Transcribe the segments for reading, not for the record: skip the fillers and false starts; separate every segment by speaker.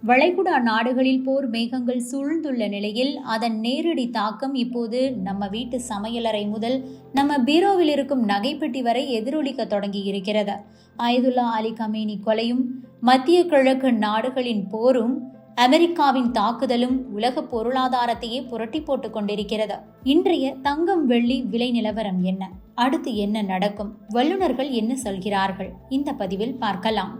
Speaker 1: வளைகுடா நாடுகளில் போர் மேகங்கள் சூழ்ந்துள்ள நிலையில் அதன் நேரடி தாக்கம் இப்போது நம்ம வீட்டு சமையலறை முதல் நம்ம பீரோவில் இருக்கும் நகைப்பெட்டி வரை எதிரொலிக்க தொடங்கி இருக்கிறது. அயதுல்லா அலி கமேனி கொலையும், மத்திய கிழக்கு நாடுகளின் போரும், அமெரிக்காவின் தாக்குதலும் உலக பொருளாதாரத்தையே புரட்டி போட்டுக் கொண்டிருக்கிறது. இன்றைய தங்கம் வெள்ளி விலை நிலவரம் என்ன? அடுத்து என்ன நடக்கும்? வல்லுநர்கள் என்ன சொல்கிறார்கள்? இந்த பதிவில் பார்க்கலாம்.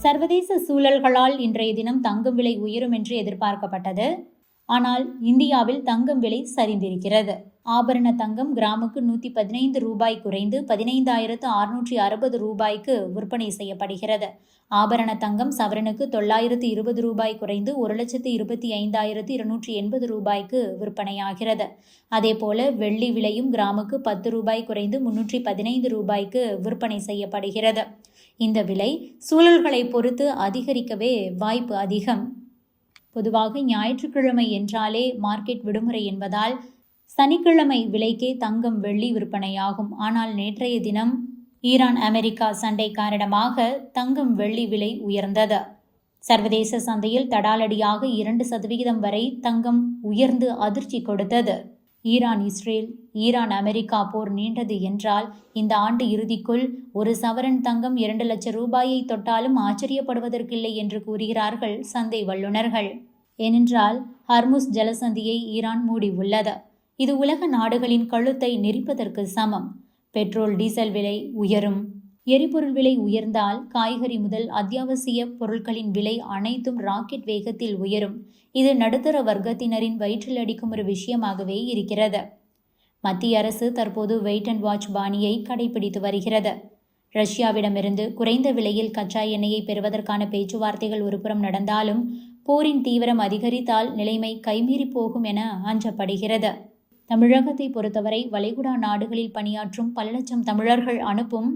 Speaker 1: சர்வதேச சூழல்களால் இன்றைய தினம் தங்கம் விலை உயரும் என்று எதிர்பார்க்கப்பட்டது. ஆனால் இந்தியாவில் தங்கம் விலை சரிந்திருக்கிறது. ஆபரண தங்கம் கிராமுக்கு 115 ரூபாய் குறைந்து 15,660 ரூபாய்க்கு விற்பனை செய்யப்படுகிறது. ஆபரண தங்கம் சவரனுக்கு 920 ரூபாய் குறைந்து 1,25,280 ரூபாய்க்கு விற்பனையாகிறது. அதேபோல வெள்ளி விலையும் கிராமுக்கு 10 ரூபாய் குறைந்து 315 ரூபாய்க்கு விற்பனை செய்யப்படுகிறது. இந்த விலை சூழல்களை பொறுத்து அதிகரிக்கவே வாய்ப்பு அதிகம். பொதுவாக ஞாயிற்றுக்கிழமை என்றாலே மார்க்கெட் விடுமுறை என்பதால் சனிக்கிழமை விலைக்கே தங்கம் வெள்ளி விற்பனையாகும். ஆனால் நேற்றைய தினம் ஈரான் அமெரிக்கா சண்டை காரணமாக தங்கம் வெள்ளி விலை உயர்ந்தது. சர்வதேச சந்தையில் தடாலடியாக 2% வரை தங்கம் உயர்ந்து அதிர்ச்சி கொடுத்தது. ஈரான் இஸ்ரேல், ஈரான் அமெரிக்கா போர் நீண்டது என்றால் இந்த ஆண்டு இறுதிக்குள் ஒரு சவரன் தங்கம் 2 லட்சம் ரூபாயை தொட்டாலும் ஆச்சரியப்படுவதற்கில்லை என்று கூறுகிறார்கள் சந்தை வல்லுநர்கள். ஏனென்றால் ஹர்முஸ் ஜலசந்தியை ஈரான் மூடி உள்ளது. இது உலக நாடுகளின் கழுத்தை நெரிப்பதற்கு சமம். பெட்ரோல், டீசல் விலை உயரும். எரிபொருள் விலை உயர்ந்தால் காய்கறி முதல் அத்தியாவசிய பொருட்களின் விலை அனைத்தும் ராக்கெட் வேகத்தில் உயரும். இது நடுத்தர வர்க்கத்தினரின் வயிற்றில் அடிக்கும் ஒரு விஷயமாகவே இருக்கிறது. மத்திய அரசு தற்போது வெயிட் அண்ட் வாட்ச் பாணியை கடைபிடித்து வருகிறது. ரஷ்யாவிடமிருந்து குறைந்த விலையில் கச்சா எண்ணெயை பெறுவதற்கான பேச்சுவார்த்தைகள் ஒருபுறம் நடந்தாலும் போரின் தீவிரம் அதிகரித்தால் நிலைமை கைமீறி போகும் என அஞ்சப்படுகிறது. தமிழகத்தை பொறுத்தவரை வளைகுடா நாடுகளில் பணியாற்றும் பல லட்சம் தமிழர்கள் அனுப்பும்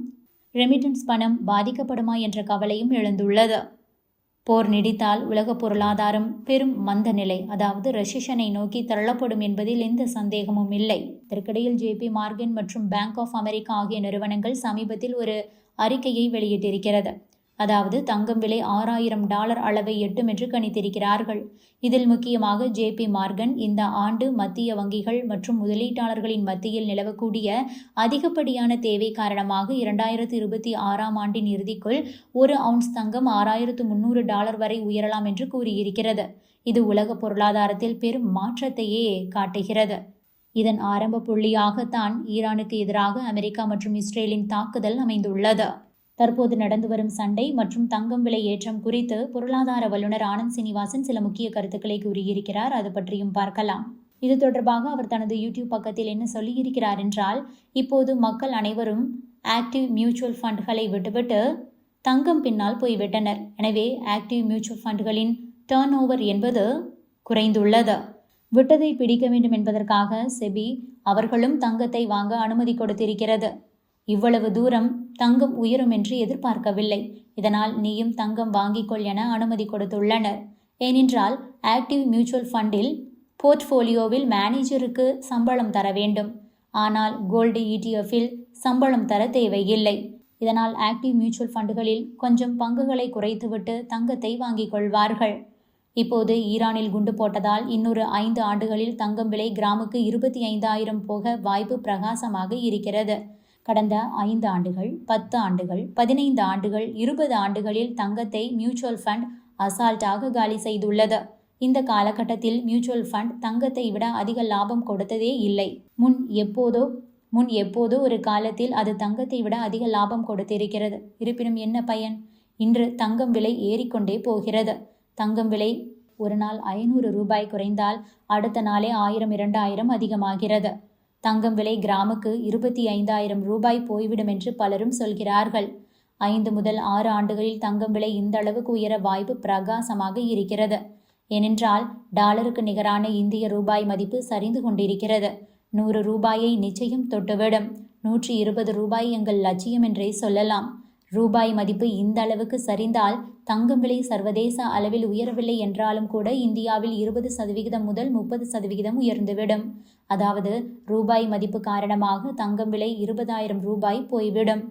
Speaker 1: ரெமிட்டன்ஸ் பணம் பாதிக்கப்படுமா என்ற கவலையும் எழுந்துள்ளது. போர் நீடித்தால் உலக பொருளாதாரம் பெரும் மந்த நிலை, அதாவது ரெசிஷனை நோக்கி தள்ளப்படும் என்பதில் எந்த சந்தேகமும் இல்லை. இதற்கிடையில் JP மார்கன் மற்றும் பேங்க் ஆஃப் அமெரிக்கா ஆகிய நிறுவனங்கள் சமீபத்தில் ஒரு அறிக்கையை வெளியிட்டிருக்கிறது. அதாவது தங்கம் விலை $6,000 அளவை எட்டும் என்று கணித்திருக்கிறார்கள். இதில் முக்கியமாக JP மார்கன் இந்த ஆண்டு மத்திய வங்கிகள் மற்றும் முதலீட்டாளர்களின் மத்தியில் நிலவக்கூடிய அதிகப்படியான தேவை காரணமாக 2026ஆம் ஆண்டின் இறுதிக்குள் 1 அவுன்ஸ் தங்கம் $6,300 வரை உயரலாம் என்று கூறியிருக்கிறது. இது உலக பொருளாதாரத்தில் பெரும் மாற்றத்தையே காட்டுகிறது. இதன் ஆரம்ப புள்ளியாகத்தான் ஈரானுக்கு எதிராக அமெரிக்கா மற்றும் இஸ்ரேலின் தாக்குதல் அமைந்துள்ளது. தற்போது நடந்து வரும் சண்டை மற்றும் தங்கம் விலை ஏற்றம் குறித்து பொருளாதார வல்லுநர் ஆனந்த் சீனிவாசன் சில முக்கிய கருத்துக்களை கூறியிருக்கிறார். அது பற்றியும் பார்க்கலாம். இது தொடர்பாக அவர் தனது யூடியூப் பக்கத்தில் என்ன சொல்லியிருக்கிறார் என்றால், இப்போது மக்கள் அனைவரும் ஆக்டிவ் மியூச்சுவல் ஃபண்டுகளை விட்டுவிட்டு தங்கம் பின்னால் போய்விட்டனர். எனவே ஆக்டிவ் மியூச்சுவல் ஃபண்டுகளின் டர்ன் ஓவர் என்பது குறைந்துள்ளது. விட்டதை பிடிக்க வேண்டும் என்பதற்காக செபி அவர்களும் தங்கத்தை வாங்க அனுமதி கொடுத்திருக்கிறது. இவ்வளவு தூரம் தங்கம் உயரும் என்று எதிர்பார்க்கவில்லை. இதனால் நீயும் தங்கம் வாங்கிக்கொள் என அனுமதி கொடுத்துள்ளனர். ஏனென்றால் ஆக்டிவ் மியூச்சுவல் ஃபண்டில் போர்ட்ஃபோலியோவில் மேனேஜருக்கு சம்பளம் தர வேண்டும். ஆனால் கோல்டு ETFஇல் சம்பளம் தர தேவையில்லை. இதனால் ஆக்டிவ் மியூச்சுவல் ஃபண்டுகளில் கொஞ்சம் பங்குகளை குறைத்துவிட்டு தங்கத்தை வாங்கிக் கொள்வார்கள். இப்போது ஈரானில் குண்டு போட்டதால் இன்னொரு 5 ஆண்டுகளில் தங்கம் விலை கிராமுக்கு 25,000 போக வாய்ப்பு பிரகாசமாக இருக்கிறது. கடந்த 5 ஆண்டுகள், 10 ஆண்டுகள், 15 ஆண்டுகள், 20 ஆண்டுகளில் தங்கத்தை மியூச்சுவல் ஃபண்ட் அசால்ட்டாக காலி செய்துள்ளது. இந்த காலகட்டத்தில் மியூச்சுவல் ஃபண்ட் தங்கத்தை விட அதிக லாபம் கொடுத்ததே இல்லை. முன் எப்போதோ ஒரு காலத்தில் அது தங்கத்தை விட அதிக லாபம் கொடுத்திருக்கிறது. இருப்பினும் என்ன பயன்? இன்று தங்கம் விலை ஏறிக்கொண்டே போகிறது. தங்கம் விலை ஒரு நாள் 500 ரூபாய் குறைந்தால் அடுத்த நாளே 1000, 2000 அதிகமாகிறது. தங்கம் விலை கிராமுக்கு 25,000 ரூபாய் போய்விடும் என்று பலரும் சொல்கிறார்கள். 5 முதல் 6 ஆண்டுகளில் தங்கம் விலை இந்த அளவுக்கு உயர வாய்ப்பு பிரகாசமாக இருக்கிறது. ஏனென்றால் டாலருக்கு நிகரான இந்திய ரூபாய் மதிப்பு சரிந்து கொண்டிருக்கிறது. 100 ரூபாயை நிச்சயம் தொட்டுவிடும். 120 ரூபாய் எங்கள் லட்சியம் என்றே சொல்லலாம். ரூபாய் மதிப்பு இந்த அளவுக்கு சரிந்தால் தங்கம் விலை சர்வதேச அளவில் உயரவில்லை என்றாலும் கூட இந்தியாவில் 20% முதல் 30% உயர்ந்துவிடும். அதாவது ரூபாய் மதிப்பு காரணமாக தங்கம் விலை 20,000 ரூபாய் போய்விடும்.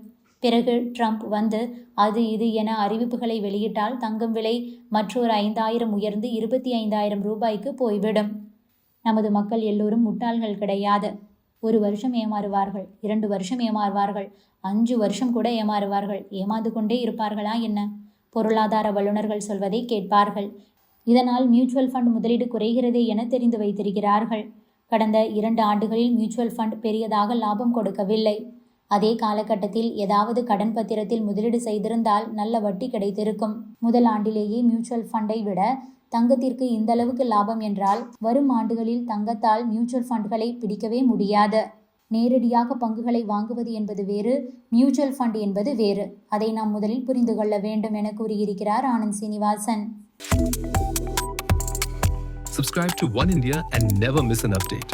Speaker 1: பிறகு ட்ரம்ப் வந்து அது இது என அறிவிப்புகளை வெளியிட்டால் தங்கம் விலை மற்றொரு 5,000 உயர்ந்து 25,000 ரூபாய்க்கு போய்விடும். நமது மக்கள் எல்லோரும் முட்டாள்கள் கிடையாது. 1 வருஷம் ஏமாறுவார்கள், 2 வருஷம் ஏமாறுவார்கள், 5 வருஷம் கூட ஏமாறுவார்கள். ஏமாந்து கொண்டே இருப்பார்களா என்ன? பொருளாதார வல்லுநர்கள் சொல்வதை கேட்பார்கள். இதனால் மியூச்சுவல் ஃபண்ட் முதலீடு குறைகிறதே என தெரிந்து வைத்திருக்கிறார்கள். கடந்த 2 ஆண்டுகளில் மியூச்சுவல் ஃபண்ட் பெரியதாக லாபம் கொடுக்கவில்லை. அதே காலகட்டத்தில் ஏதாவது கடன் பத்திரத்தில் முதலீடு செய்திருந்தால் நல்ல வட்டி கிடைத்திருக்கும். முதல் ஆண்டிலேயே மியூச்சுவல் ஃபண்டை விட தங்கத்திற்கு இந்த அளவுக்கு லாபம் என்றால் வரும் ஆண்டுகளில் தங்கத்தால் மியூச்சுவல் ஃபண்டுகளை பிடிக்கவே முடியாது. நேரடியாக பங்குகளை வாங்குவது என்பது வேறு, மியூச்சுவல் ஃபண்ட் என்பது வேறு. அதை நாம் முதலில் புரிந்து கொள்ள வேண்டும் என கூறியிருக்கிறார் Anand Srinivasan.
Speaker 2: Subscribe to One India and never miss an update.